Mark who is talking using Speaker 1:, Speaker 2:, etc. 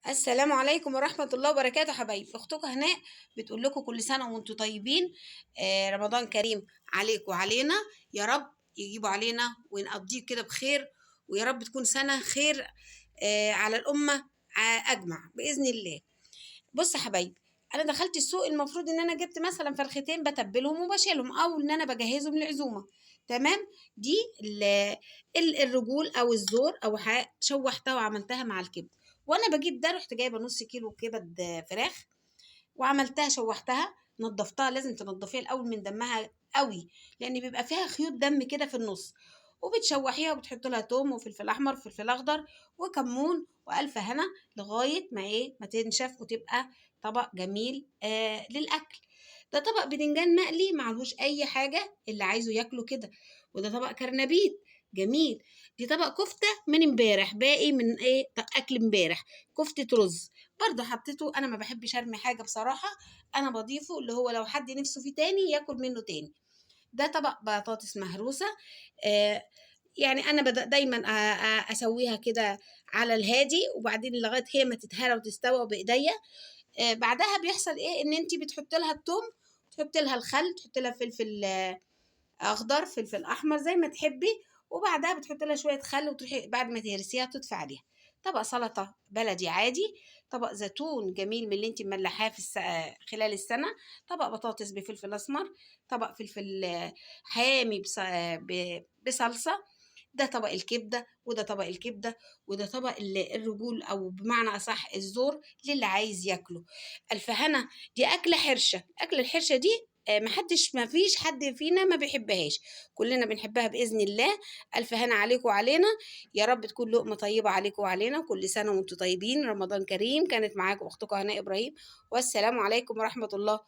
Speaker 1: السلام عليكم ورحمة الله وبركاته حبايبي. أختكم هناء بتقول لكم كل سنة وأنتم طيبين. رمضان كريم عليكم وعلينا، يا رب يجيبوا علينا ونقضيه كده بخير، ويا رب تكون سنة خير على الأمة أجمع بإذن الله. بص يا حبايبي، أنا دخلت السوق، المفروض إن أنا جبت مثلا فرختين بتبلهم وبشيلهم، أو إن أنا بجهزهم للعزومة. تمام. دي الرجول أو الزور أو شوحتها وعملتها مع الكبد. وانا بجيب ده رحت جايبه نص كيلو كبد فراخ وعملتها شوحتها، نضفتها. لازم تنضفيها الاول من دمها قوي، لان بيبقى فيها خيوط دم كده في النص. وبتشوحيها وبتحط لها توم وفلفل احمر وفلفل اخضر وكمون والف هنا، لغايه ما ما تنشف وتبقى طبق جميل للاكل. ده طبق بدنجان مقلي معلهوش اي حاجه، اللي عايزه ياكله كده. وده طبق كرنبيت جميل. دي طبق كفته من امبارح، باقي من اكل امبارح، كفته رز برضه حطيته. انا ما بحبش ارمي حاجه بصراحه، انا بضيفه اللي هو لو حد نفسه فيه تاني ياكل منه تاني. ده طبق بطاطس مهروسه. آه يعني انا بدأ دايما اسويها كده على الهادي، وبعدين لغايه هي ما تتهرى وتستوى بايديا. بعدها بيحصل ايه؟ ان انت بتحط لها الثوم، تحط لها الخل، تحط لها فلفل اخضر، فلفل احمر زي ما تحبي. وبعدها بتحط لها شويه خل، وتروحي بعد ما تهرسيها تطفي عليها. طبق سلطه بلدي عادي، طبق زيتون جميل من اللي انت مملحاه في خلال السنه، طبق بطاطس بفلفل اسمر، طبق فلفل حامي بصلصه. ده طبق الكبده، وده طبق الكبده، وده طبق الرجول او بمعنى اصح الزور للي عايز ياكله. الف هنا. دي اكله حرشه، اكل الحرشه دي ما فيش حد فينا ما بيحبهاش، كلنا بنحبها بإذن الله. ألف هنا عليكم وعلينا، يا رب تكون لقمة طيبة عليكم وعلينا. كل سنة وانتم طيبين، رمضان كريم. كانت معاكم أختكم هناء إبراهيم، والسلام عليكم ورحمة الله.